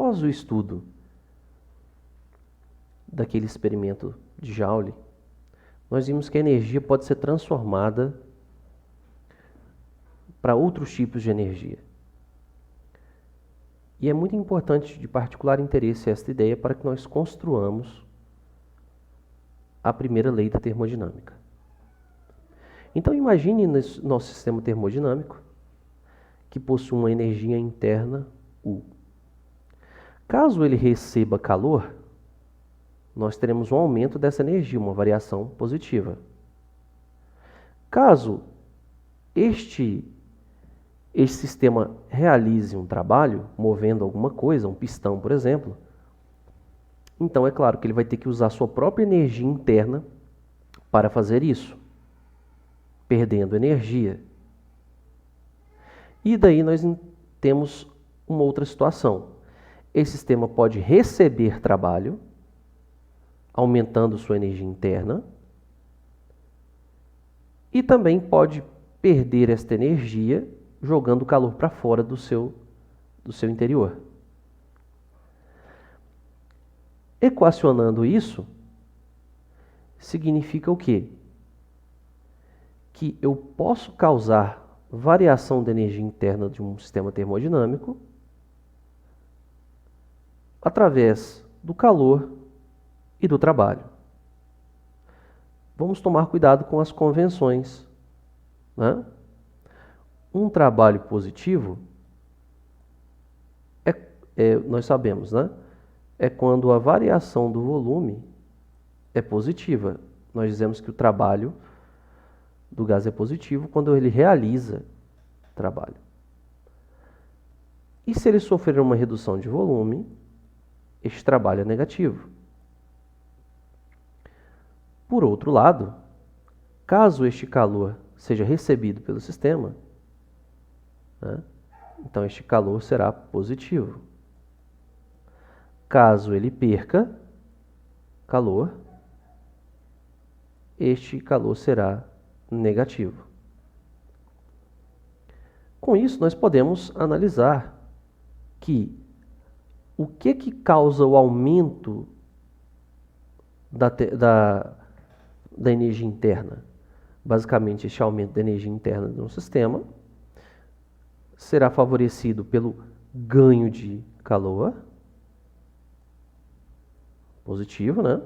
após o estudo daquele experimento de Joule, nós vimos que a energia pode ser transformada para outros tipos de energia. E é muito importante, de particular interesse, esta ideia para que nós construamos a primeira lei da termodinâmica. Então imagine nosso sistema termodinâmico que possui uma energia interna U. Caso ele receba calor, nós teremos um aumento dessa energia, uma variação positiva. Caso este sistema realize um trabalho, movendo alguma coisa, um pistão, por exemplo, então é claro que ele vai ter que usar sua própria energia interna para fazer isso, perdendo energia. E daí nós temos uma outra situação. Esse sistema pode receber trabalho, aumentando sua energia interna, e também pode perder esta energia jogando o calor para fora do seu interior. Equacionando isso, significa o quê? Que eu posso causar variação da energia interna de um sistema termodinâmico através do calor e do trabalho. Vamos tomar cuidado com as convenções, né? Um trabalho positivo, nós sabemos, né? É quando a variação do volume é positiva. Nós dizemos que o trabalho do gás é positivo quando ele realiza trabalho. E se ele sofrer uma redução de volume, este trabalho é negativo. Por outro lado, caso este calor seja recebido pelo sistema, né, então este calor será positivo. Caso ele perca calor, este calor será negativo. Com isso, nós podemos analisar que o que causa o aumento da energia interna. Basicamente, este aumento da energia interna de um sistema será favorecido pelo ganho de calor, positivo, né?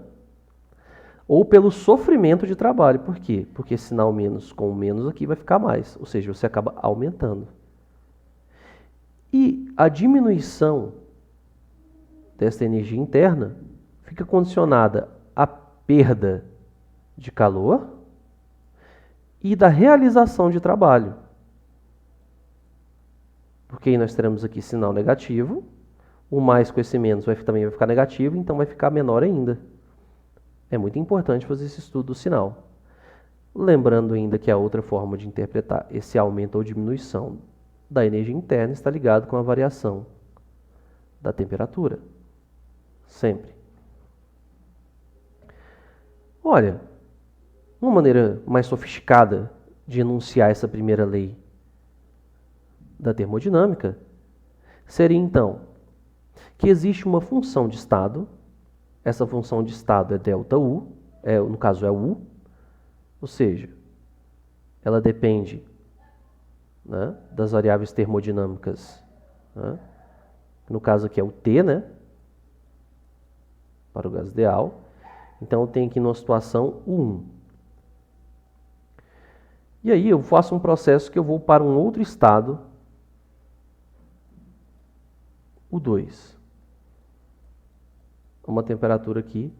Ou pelo sofrimento de trabalho. Por quê? Porque sinal menos com menos aqui vai ficar mais, ou seja, você acaba aumentando. E a diminuição dessa energia interna fica condicionada à perda de calor e da realização de trabalho. Porque aí nós teremos aqui sinal negativo, o mais com esse menos também vai ficar negativo, então vai ficar menor ainda. É muito importante fazer esse estudo do sinal. Lembrando ainda que a outra forma de interpretar esse aumento ou diminuição da energia interna está ligado com a variação da temperatura. Sempre. Olha, uma maneira mais sofisticada de enunciar essa primeira lei da termodinâmica seria, então, que existe uma função de estado. Essa função de estado é ΔU, no caso é U, ou seja, ela depende, né, das variáveis termodinâmicas, né, no caso aqui é o T, né, para o gás ideal. Então eu tenho aqui numa situação U1. E aí eu faço um processo que eu vou para um outro estado, U2. Uma temperatura aqui,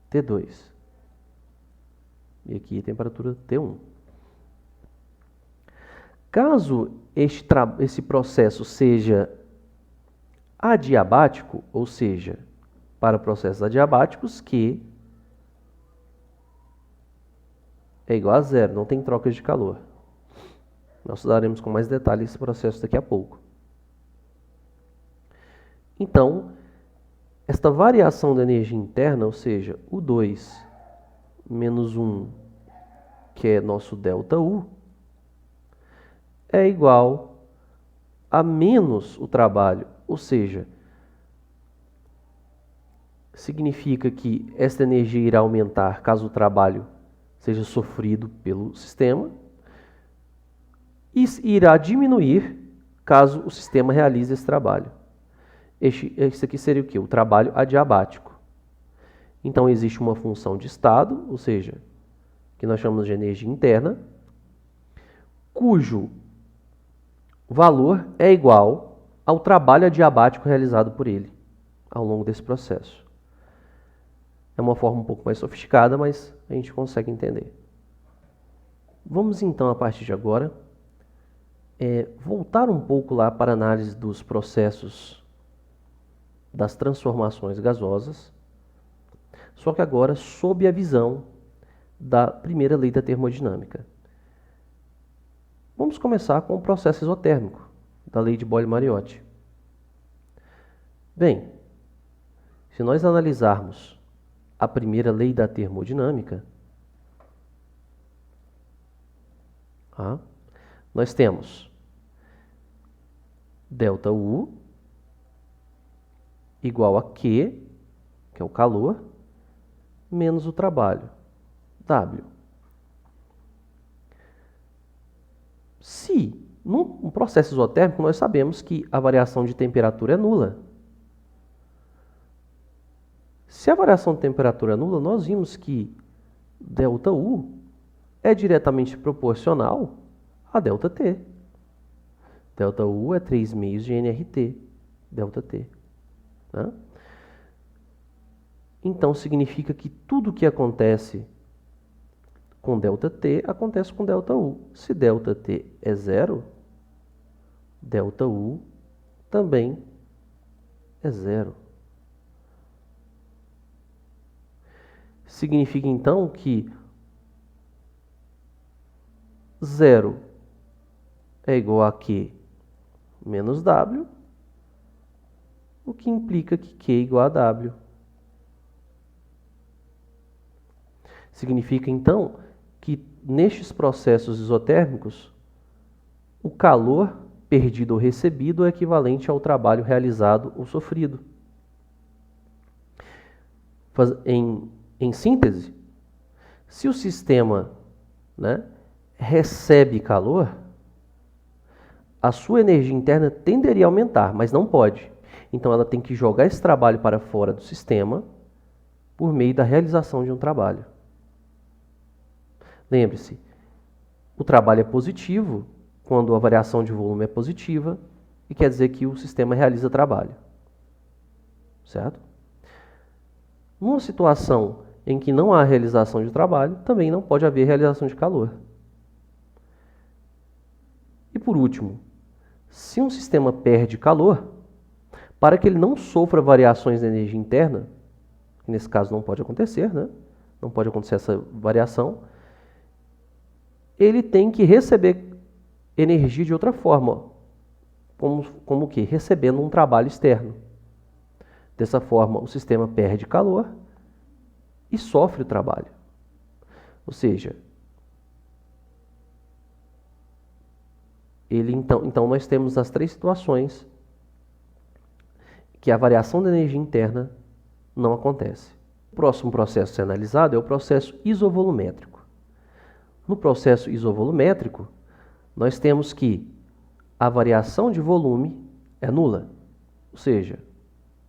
T2. E aqui a temperatura T1. Caso esse processo seja adiabático, ou seja, para processos adiabáticos, Q é igual a zero, não tem trocas de calor. Nós estudaremos com mais detalhe esse processo daqui a pouco. Então, esta variação da energia interna, ou seja, U2 menos 1, que é nosso ΔU, é igual a menos o trabalho, ou seja, significa que esta energia irá aumentar caso o trabalho seja sofrido pelo sistema e irá diminuir caso o sistema realize esse trabalho. Esse aqui seria o quê? O trabalho adiabático. Então, existe uma função de estado, ou seja, que nós chamamos de energia interna, cujo valor é igual ao trabalho adiabático realizado por ele ao longo desse processo. É uma forma um pouco mais sofisticada, mas a gente consegue entender. Vamos então, a partir de agora, voltar um pouco lá para a análise dos processos das transformações gasosas, só que agora sob a visão da primeira lei da termodinâmica. Vamos começar com o processo isotérmico, da lei de Boyle-Mariotti. Bem, se nós analisarmos a primeira lei da termodinâmica, nós temos ΔU igual a Q, que é o calor, menos o trabalho, W. Se, num processo isotérmico, nós sabemos que a variação de temperatura é nula. Se a variação de temperatura é nula, nós vimos que ΔU é diretamente proporcional a ΔT. ΔU é 3 meios de nRT, ΔT. Né? Então, significa que tudo que acontece com ΔT acontece com ΔU. Se ΔT é zero, ΔU também é zero. Significa então que zero é igual a Q menos W, o que implica que Q é igual a W. Significa então que nestes processos isotérmicos, o calor perdido ou recebido é equivalente ao trabalho realizado ou sofrido. Em síntese, se o sistema, recebe calor, a sua energia interna tenderia a aumentar, mas não pode. Então ela tem que jogar esse trabalho para fora do sistema por meio da realização de um trabalho. Lembre-se, o trabalho é positivo quando a variação de volume é positiva e quer dizer que o sistema realiza trabalho. Certo? Numa situação em que não há realização de trabalho, também não pode haver realização de calor. E por último, se um sistema perde calor, para que ele não sofra variações de energia interna, que nesse caso não pode acontecer, não pode acontecer essa variação, ele tem que receber energia de outra forma, como o quê? Recebendo um trabalho externo. Dessa forma, o sistema perde calor e sofre o trabalho. Ou seja, então nós temos as três situações que a variação da energia interna não acontece. O próximo processo a ser analisado é o processo isovolumétrico. No processo isovolumétrico, nós temos que a variação de volume é nula, ou seja,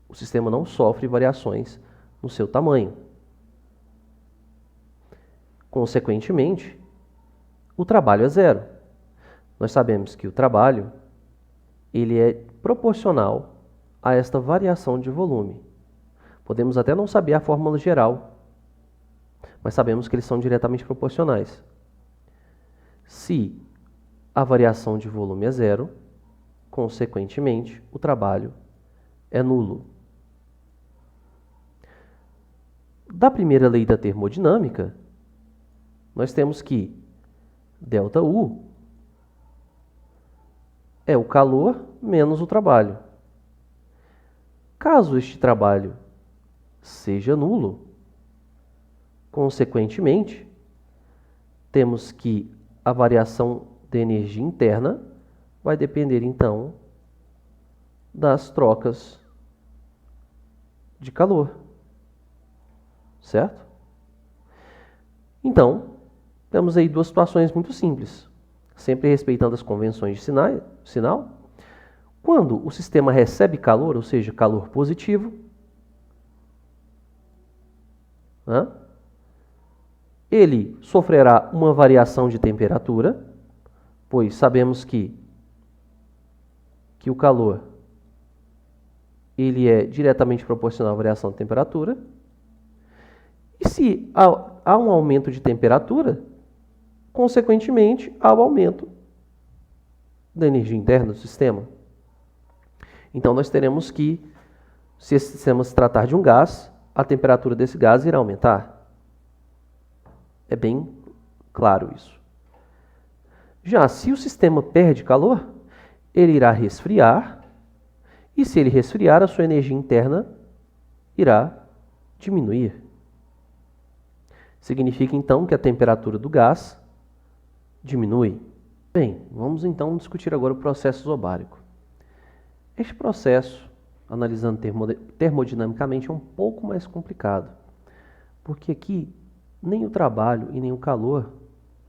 o sistema não sofre variações no seu tamanho. Consequentemente, o trabalho é zero. Nós sabemos que o trabalho ele é proporcional a esta variação de volume. Podemos até não saber a fórmula geral, mas sabemos que eles são diretamente proporcionais. Se a variação de volume é zero, consequentemente, o trabalho é nulo. Da primeira lei da termodinâmica, nós temos que ΔU é o calor menos o trabalho. Caso este trabalho seja nulo, consequentemente, temos que a variação de energia interna vai depender, então, das trocas de calor. certo? Então, temos aí duas situações muito simples, sempre respeitando as convenções de sinal. Quando o sistema recebe calor, ou seja, calor positivo, ele sofrerá uma variação de temperatura, pois sabemos que o calor ele é diretamente proporcional à variação de temperatura. E se há um aumento de temperatura, consequentemente, há o aumento da energia interna do sistema. Então, nós teremos que, se esse sistema se tratar de um gás, a temperatura desse gás irá aumentar. É bem claro isso. Já se o sistema perde calor, ele irá resfriar, e se ele resfriar, a sua energia interna irá diminuir. Significa então que a temperatura do gás diminui. Bem, vamos então discutir agora o processo isobárico. Este processo, analisando termodinamicamente, é um pouco mais complicado, porque aqui nem o trabalho e nem o calor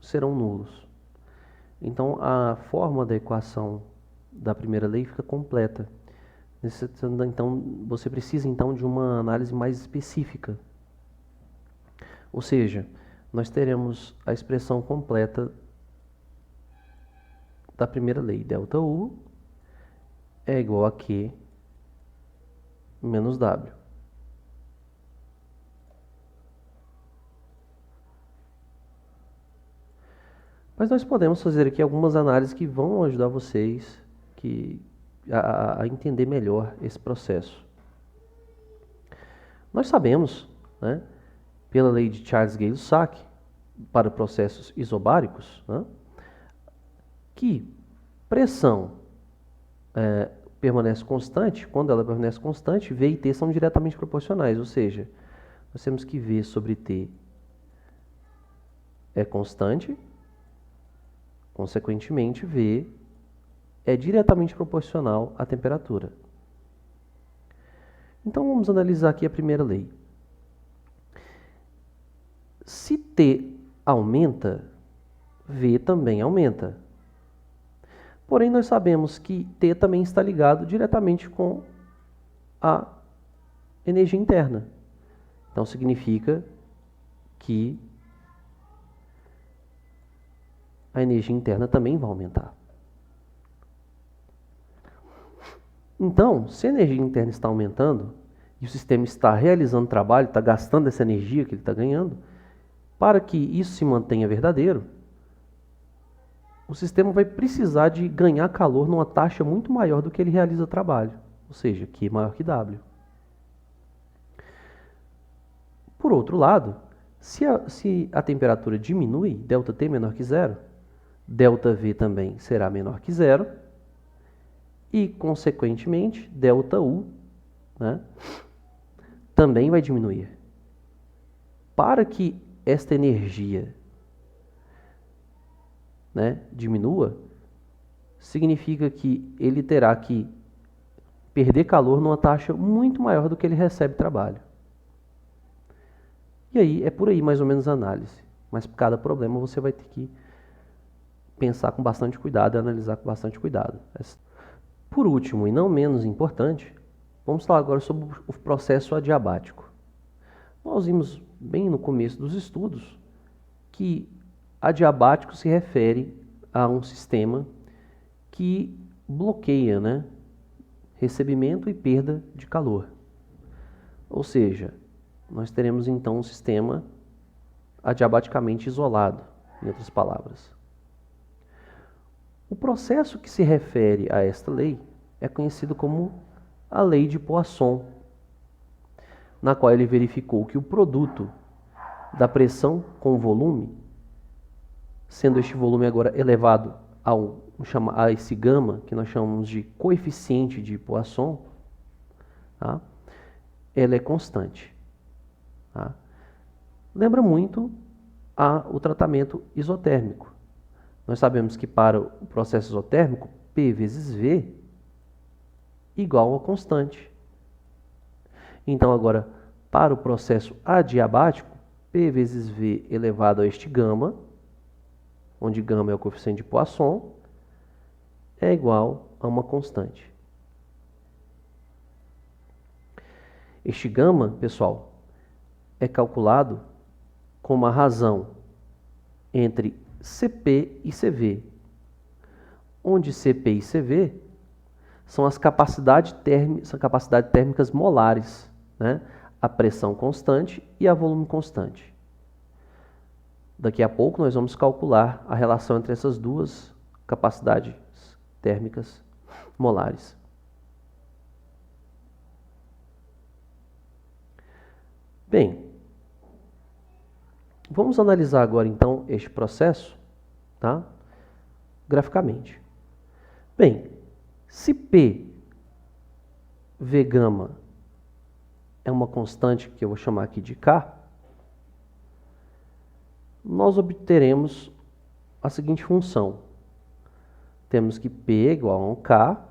serão nulos. Então, a forma da equação da primeira lei fica completa. Então, você precisa então de uma análise mais específica. Ou seja, nós teremos a expressão completa da primeira lei. ΔU é igual a Q menos W. Mas nós podemos fazer aqui algumas análises que vão ajudar vocês a entender melhor esse processo. Nós sabemos, né, pela lei de Charles Gay-Lussac, para processos isobáricos, né, que pressão permanece constante. Quando ela permanece constante, V e T são diretamente proporcionais, ou seja, nós temos que V sobre T é constante, consequentemente, V é diretamente proporcional à temperatura. Então, vamos analisar aqui a primeira lei. Se T aumenta, V também aumenta. Porém, nós sabemos que T também está ligado diretamente com a energia interna. Então, significa que a energia interna também vai aumentar. Então, se a energia interna está aumentando e o sistema está realizando trabalho, está gastando essa energia que ele está ganhando, para que isso se mantenha verdadeiro, o sistema vai precisar de ganhar calor numa taxa muito maior do que ele realiza trabalho, ou seja, Q maior que W. Por outro lado, se a temperatura diminui, ΔT menor que zero, ΔV também será menor que zero e, consequentemente, ΔU, né, também vai diminuir. Para que esta energia, né, diminua, significa que ele terá que perder calor numa taxa muito maior do que ele recebe trabalho. E aí é por aí mais ou menos a análise. Mas por cada problema você vai ter que pensar com bastante cuidado e analisar com bastante cuidado. Por último, e não menos importante, vamos falar agora sobre o processo adiabático. Nós vimos bem no começo dos estudos que adiabático se refere a um sistema que bloqueia, né, recebimento e perda de calor. Ou seja, nós teremos então um sistema adiabaticamente isolado, em outras palavras. O processo que se refere a esta lei é conhecido como a lei de Poisson, na qual ele verificou que o produto da pressão com o volume, sendo este volume agora elevado a esse gama, que nós chamamos de coeficiente de Poisson, tá, ela é constante. Tá? Lembra muito o tratamento isotérmico. Nós sabemos que para o processo isotérmico, P vezes V igual a constante. Então, agora, Para o processo adiabático, P vezes V elevado a este gama, onde gama é o coeficiente de Poisson, é igual a uma constante. Este gama, pessoal, é calculado com uma razão entre Cp e Cv, onde Cp e Cv são as capacidades térmicas molares, né? A pressão constante e a volume constante. Daqui a pouco nós vamos calcular a relação entre essas duas capacidades térmicas molares. Bem, vamos analisar agora então este processo, tá? Graficamente. Bem, se P V gama é uma constante que eu vou chamar aqui de K, nós obteremos a seguinte função. Temos que P é igual a um K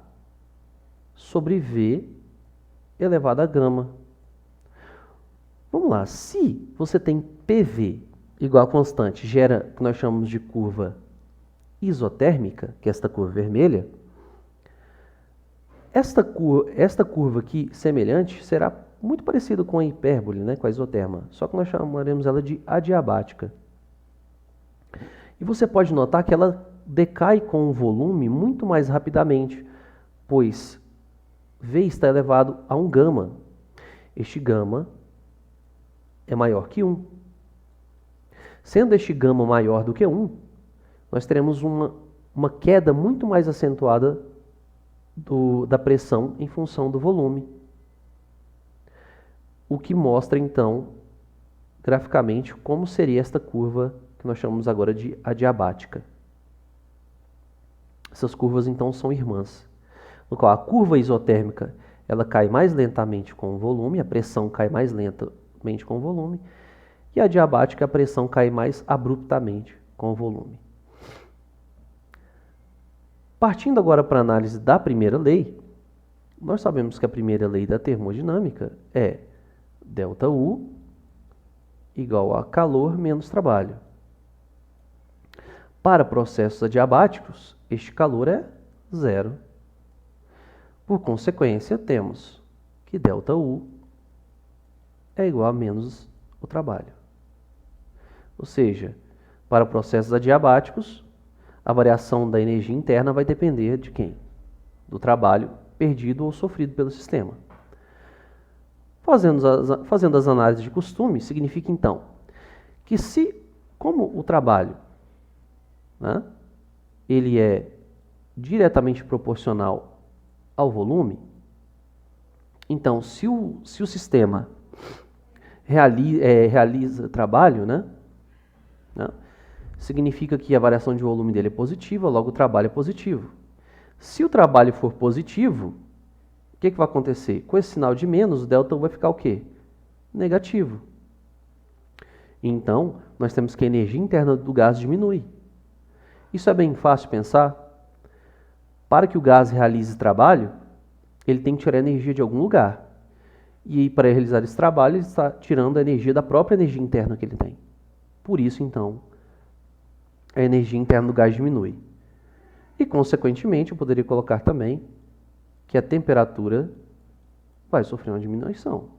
sobre V elevado a gama. Vamos lá, se você tem PV igual a constante, gera o que nós chamamos de curva isotérmica, que é esta curva vermelha, esta curva aqui, semelhante, será muito parecida com a hipérbole, né, com a isoterma, só que nós chamaremos ela de adiabática. E você pode notar que ela decai com o volume muito mais rapidamente, pois V está elevado a um gama. Este gama é maior que 1. Sendo este gama maior do que 1, nós teremos uma queda muito mais acentuada da pressão em função do volume. O que mostra, então, graficamente, como seria esta curva que nós chamamos agora de adiabática. Essas curvas, então, são irmãs, no qual a curva isotérmica ela cai mais lentamente com o volume, a pressão cai mais lentamente com o volume, e a adiabática, a pressão cai mais abruptamente com o volume. Partindo agora para a análise da primeira lei, nós sabemos que a primeira lei da termodinâmica é ΔU igual a calor menos trabalho. Para processos adiabáticos, este calor é zero. Por consequência, temos que ΔU é igual a menos o trabalho. Ou seja, para processos adiabáticos, a variação da energia interna vai depender de quem? Do trabalho perdido ou sofrido pelo sistema. Fazendo as análises de costume, significa então que como o trabalho, né, ele é diretamente proporcional ao volume, então se o sistema realiza trabalho, né, significa que a variação de volume dele é positiva, logo o trabalho é positivo. Se o trabalho for positivo, o que vai acontecer? Com esse sinal de menos, o delta vai ficar o quê? Negativo. Então, nós temos que a energia interna do gás diminui. Isso é bem fácil de pensar. Para que o gás realize trabalho, ele tem que tirar energia de algum lugar. E para realizar esse trabalho, ele está tirando a energia da própria energia interna que ele tem. Por isso, então, a energia interna do gás diminui. E, consequentemente, eu poderia colocar também que a temperatura vai sofrer uma diminuição.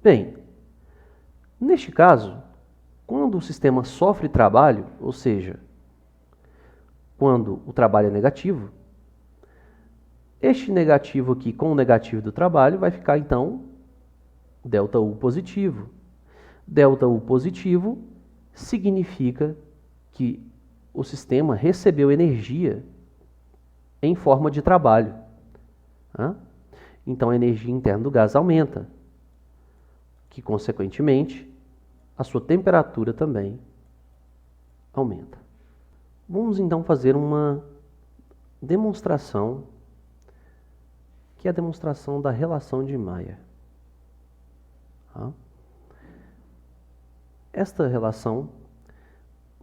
Bem, neste caso, quando o sistema sofre trabalho, ou seja, quando o trabalho é negativo, este negativo aqui com o negativo do trabalho vai ficar, então, ΔU positivo. ΔU positivo significa que o sistema recebeu energia em forma de trabalho. Então, a energia interna do gás aumenta, que, consequentemente, a sua temperatura também aumenta. Vamos, então, fazer uma demonstração, que é a demonstração da relação de Mayer. Esta relação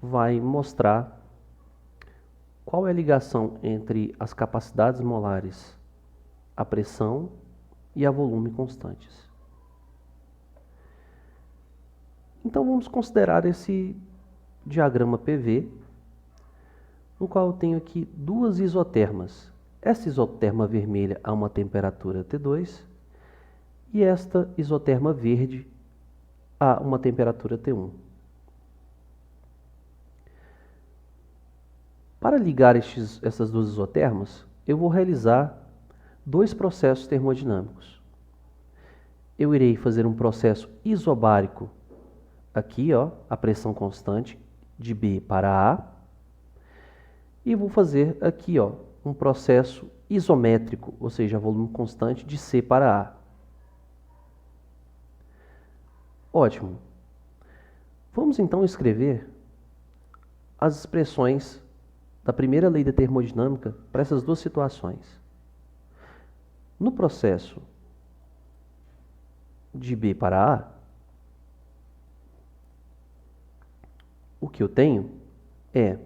vai mostrar qual é a ligação entre as capacidades molares a pressão e a volume constantes. Então vamos considerar esse diagrama PV, no qual eu tenho aqui duas isotermas. Esta isoterma vermelha a uma temperatura T2 e esta isoterma verde a uma temperatura T1. Para ligar essas duas isotermas, eu vou realizar dois processos termodinâmicos. Eu irei fazer um processo isobárico aqui, ó, a pressão constante de B para A, e vou fazer aqui, ó, um processo isométrico, ou seja, volume constante de C para A. Ótimo. Vamos então escrever as expressões da primeira lei da termodinâmica para essas duas situações. No processo de B para A, o que eu tenho é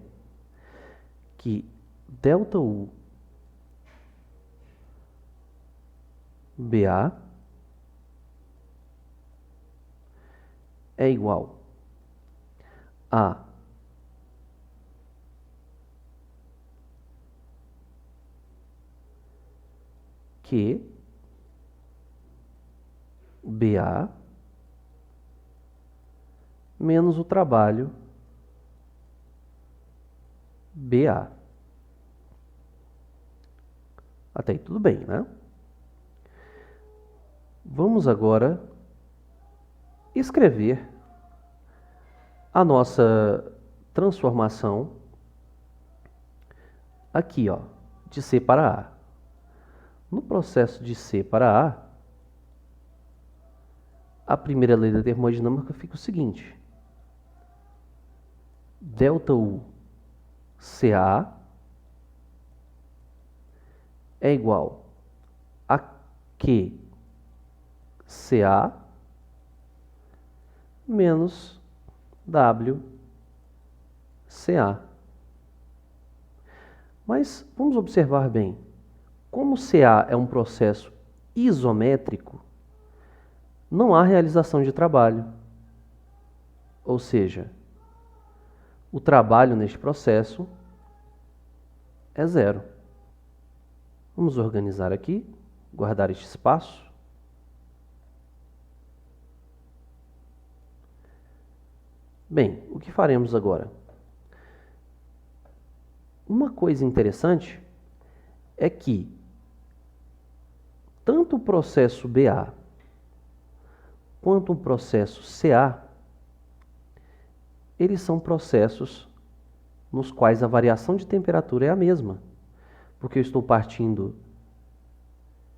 que ΔU BA é igual a Q BA menos o trabalho BA. Até aí tudo bem, né? Vamos agora escrever a nossa transformação aqui, ó, de C para A. No processo de C para a primeira lei da termodinâmica fica o seguinte: ΔU CA é igual a Q CA menos W CA. Mas vamos observar bem, como CA é um processo isométrico, não há realização de trabalho. Ou seja, o trabalho neste processo é zero. Vamos organizar aqui, guardar este espaço. Bem, o que faremos agora? Uma coisa interessante é que tanto o processo BA quanto o processo CA, eles são processos nos quais a variação de temperatura é a mesma, porque eu estou partindo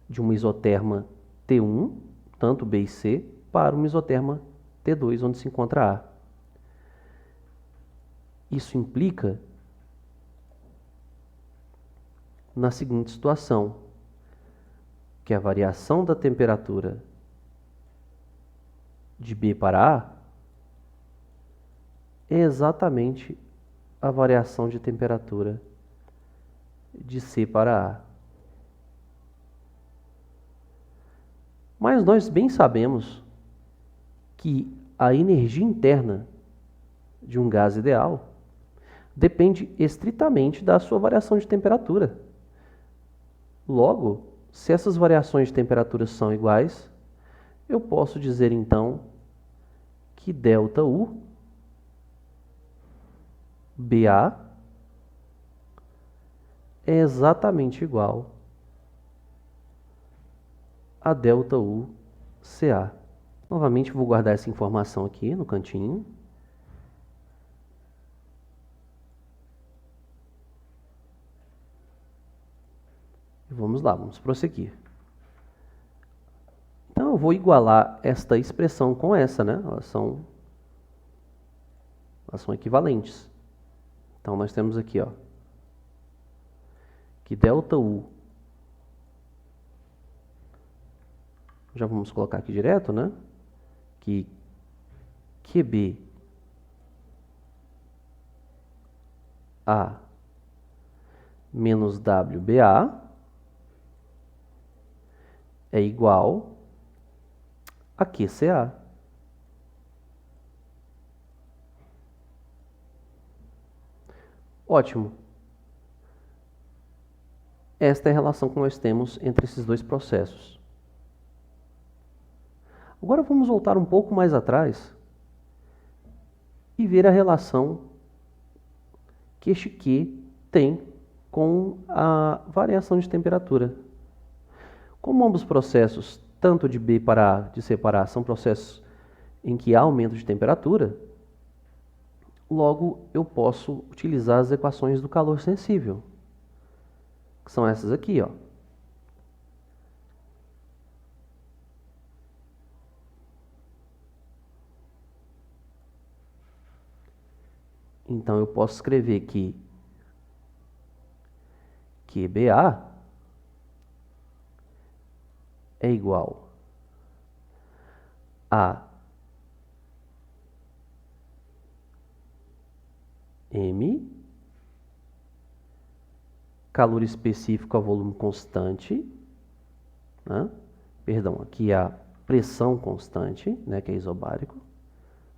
de uma isoterma T1, tanto B e C, para uma isoterma T2, onde se encontra A. Isso implica na seguinte situação, que a variação da temperatura de B para A é exatamente a variação de temperatura de C para A. Mas nós bem sabemos que a energia interna de um gás ideal depende estritamente da sua variação de temperatura. Logo, se essas variações de temperatura são iguais, eu posso dizer então que ΔU BA é exatamente igual a ΔU CA. Novamente vou guardar essa informação aqui no cantinho. E vamos lá, vamos prosseguir. Então eu vou igualar esta expressão com essa, né? Elas são equivalentes. Então nós temos aqui, ó, que ΔU, já vamos colocar aqui direto, né? Que QB A menos WBA é igual a QCA. Ótimo. Esta é a relação que nós temos entre esses dois processos. Agora vamos voltar um pouco mais atrás e ver a relação que este Q tem com a variação de temperatura. Como ambos processos, tanto de B para A, de C para A, são processos em que há aumento de temperatura, logo eu posso utilizar as equações do calor sensível, que são essas aqui, ó. Então eu posso escrever que QBA é igual a M, calor específico a volume constante, né? Perdão, aqui é a pressão constante, né, que é isobárico,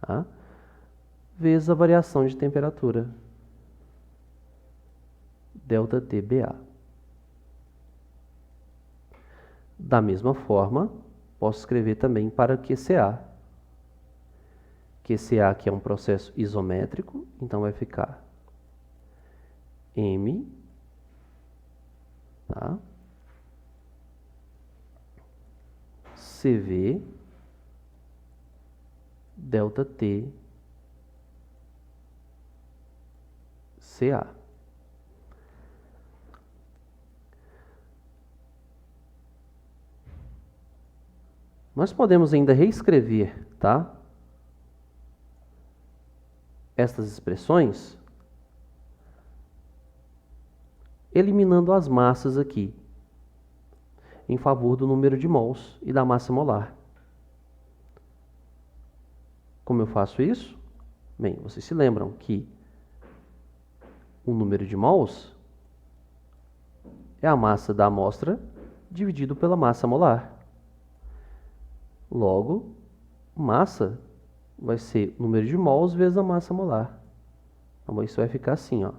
tá? Vezes a variação de temperatura, ΔTBA. Da mesma forma, posso escrever também para QCA. QCA que é um processo isométrico, então vai ficar M, tá? CV, ΔT, CA. Nós podemos ainda reescrever, tá? Estas expressões eliminando as massas aqui, em favor do número de mols e da massa molar. Como eu faço isso? Bem, vocês se lembram que o número de mols é a massa da amostra dividido pela massa molar. Logo, massa vai ser o número de mols vezes a massa molar. Então, isso vai ficar assim, ó.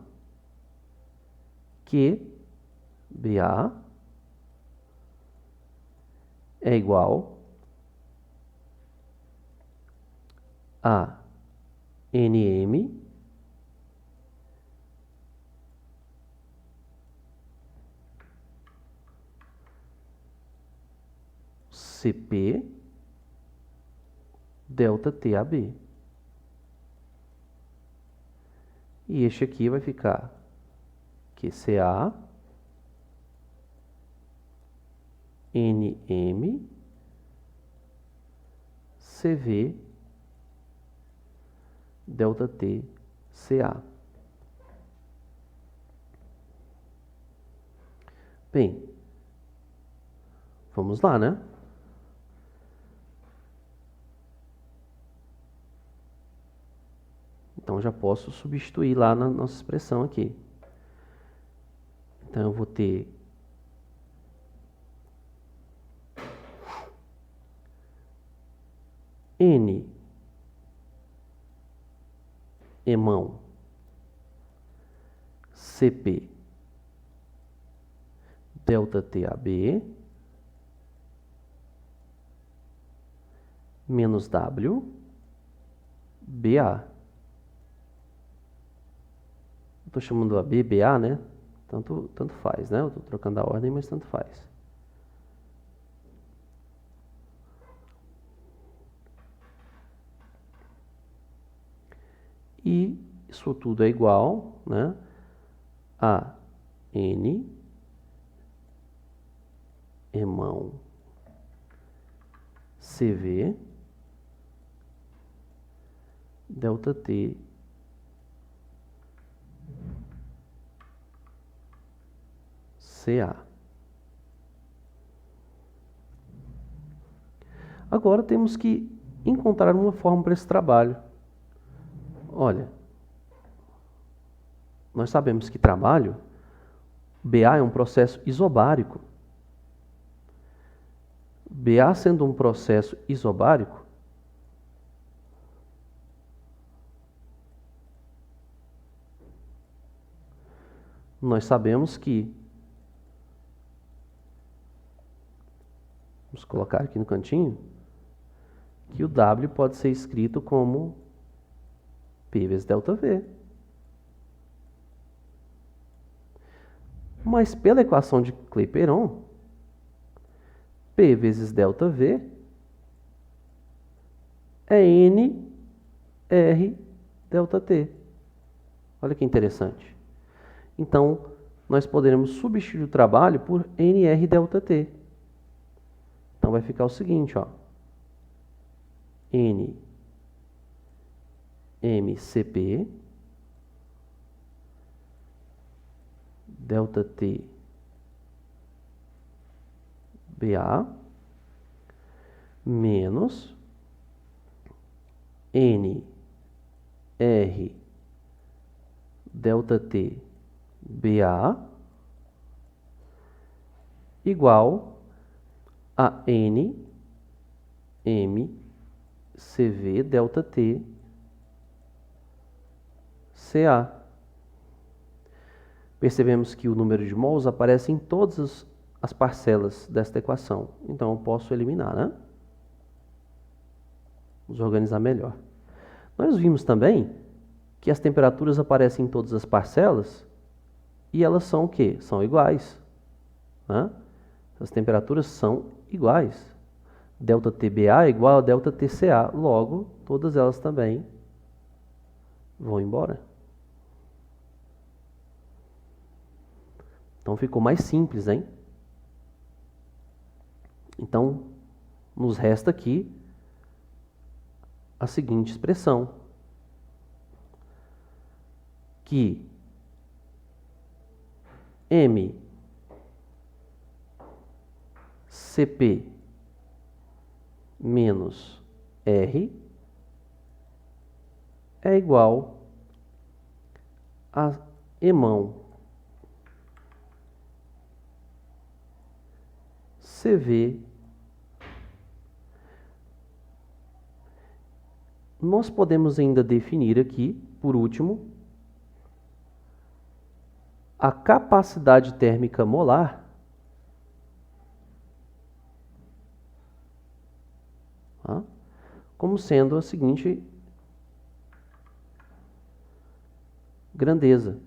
QBA é igual a NM CP ΔTAB. E este aqui vai ficar QCA NM CV ΔT CA. Bem, vamos lá, né? Então já posso substituir lá na nossa expressão aqui. Então eu vou ter N emão CP ΔTAB menos W BA. Estou chamando a B, BA, né? Tanto faz, né? Eu estou trocando a ordem, mas tanto faz. E isso tudo é igual, né, a N emão CV ΔT CA. Agora temos que encontrar uma forma para esse trabalho. Olha, nós sabemos que BA é um processo isobárico. BA sendo um processo isobárico, nós sabemos que, vamos colocar aqui no cantinho, que o W pode ser escrito como P vezes ΔV. Mas pela equação de Clapeyron, P vezes ΔV é N R ΔT. Olha que interessante. Então, nós poderemos substituir o trabalho por NR ΔT. Então, vai ficar o seguinte, ó. N MCP ΔT BA menos N R ΔT BA igual a N M CV ΔT CA. Percebemos que o número de mols aparece em todas as parcelas desta equação. Então, eu posso eliminar, né? Vamos organizar melhor. Nós vimos também que as temperaturas aparecem em todas as parcelas e elas são o quê? São iguais, né? As temperaturas são iguais. ΔTBA é igual a ΔTCA. Logo, todas elas também vão embora. Então, ficou mais simples, hein? Então, nos resta aqui a seguinte expressão, que MCP menos R é igual a Emão CV. Nós podemos ainda definir aqui, por último, a capacidade térmica molar como sendo a seguinte grandeza.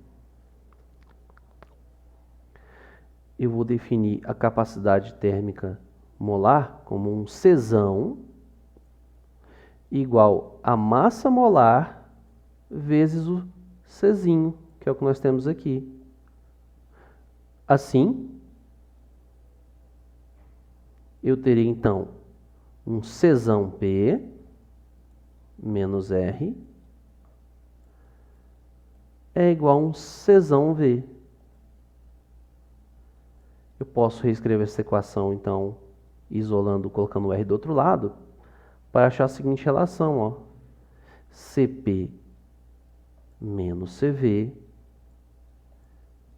Eu vou definir a capacidade térmica molar como um Czão igual a massa molar vezes o Czinho, que é o que nós temos aqui. Assim, eu teria então um Czão P menos R é igual a um Czão V. Eu posso reescrever essa equação, então, isolando, colocando o R do outro lado, para achar a seguinte relação, ó. CP menos CV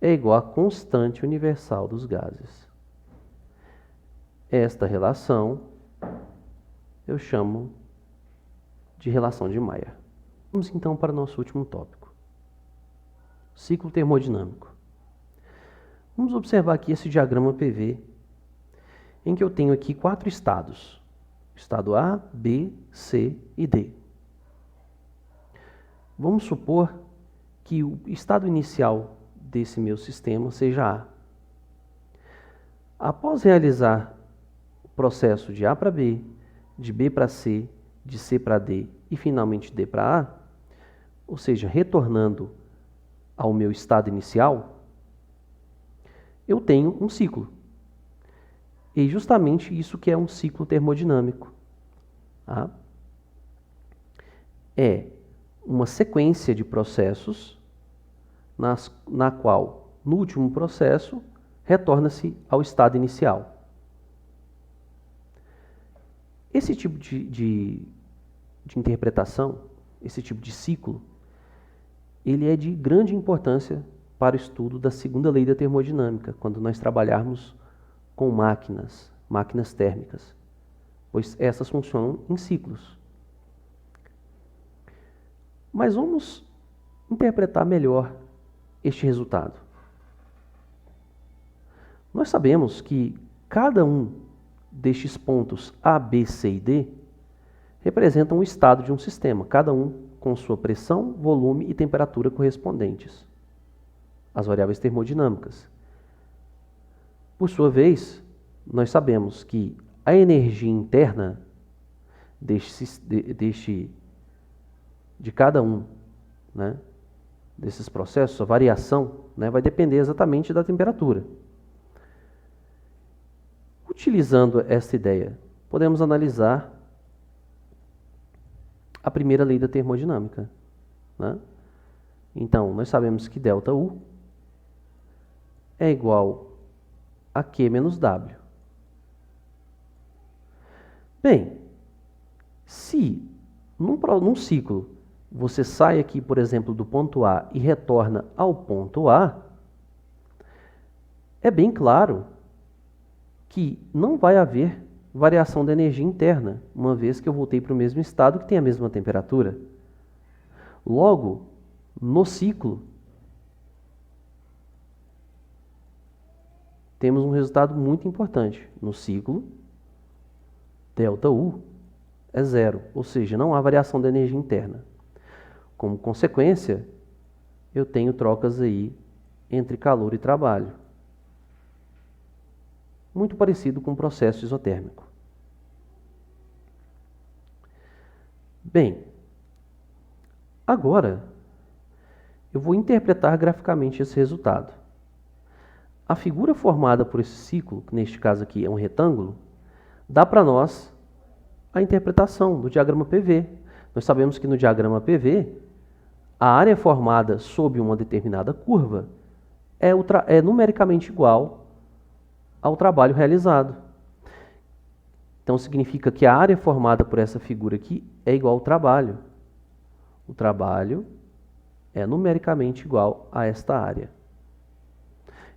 é igual à constante universal dos gases. Esta relação eu chamo de relação de Mayer. Vamos então para o nosso último tópico. Ciclo termodinâmico. Vamos observar aqui esse diagrama PV, em que eu tenho aqui 4 estados. Estado A, B, C e D. Vamos supor que o estado inicial desse meu sistema seja A. Após realizar o processo de A para B, de B para C, de C para D e finalmente D para A, ou seja, retornando ao meu estado inicial, eu tenho um ciclo. E justamente isso que é um ciclo termodinâmico. Tá? É uma sequência de processos na qual, no último processo, retorna-se ao estado inicial. Esse tipo de interpretação, esse tipo de ciclo, ele é de grande importância para o estudo da segunda lei da termodinâmica, quando nós trabalharmos com máquinas térmicas. pois essas funcionam em ciclos. Mas vamos interpretar melhor este resultado. Nós sabemos que cada um destes pontos A, B, C e D representa um estado de um sistema, cada um com sua pressão, volume e temperatura correspondentes, as variáveis termodinâmicas. Por sua vez, nós sabemos que a energia interna de cada um, né, desses processos, a variação, né, vai depender exatamente da temperatura. Utilizando essa ideia, podemos analisar a primeira lei da termodinâmica, né? Então, nós sabemos que ΔU é igual a Q menos W. Bem, se num ciclo você sai aqui, por exemplo, do ponto A e retorna ao ponto A, é bem claro que não vai haver variação da energia interna, uma vez que eu voltei para o mesmo estado que tem a mesma temperatura. Logo, no ciclo, temos um resultado muito importante. No ciclo, ΔU é zero, ou seja, não há variação da energia interna. Como consequência, eu tenho trocas aí entre calor e trabalho. Muito parecido com o processo isotérmico. Bem, agora eu vou interpretar graficamente esse resultado. A figura formada por esse ciclo, que neste caso aqui é um retângulo, dá para nós a interpretação do diagrama PV. Nós sabemos que no diagrama PV, a área formada sob uma determinada curva é numericamente igual ao trabalho realizado. Então, significa que a área formada por essa figura aqui é igual ao trabalho. O trabalho é numericamente igual a esta área.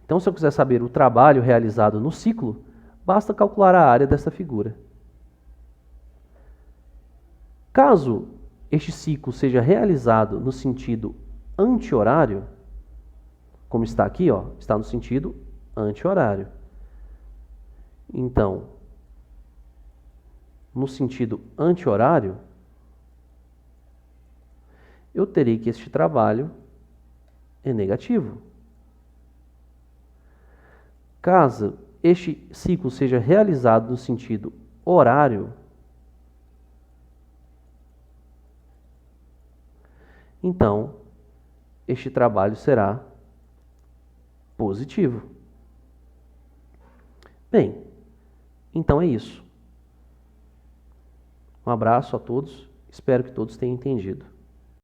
Então, se eu quiser saber o trabalho realizado no ciclo, basta calcular a área dessa figura. Caso este ciclo seja realizado no sentido anti-horário, como está aqui, ó, está no sentido anti-horário. Então, no sentido anti-horário, eu terei que este trabalho é negativo. Caso este ciclo seja realizado no sentido horário, então este trabalho será positivo. Bem, então é isso. Um abraço a todos, espero que todos tenham entendido.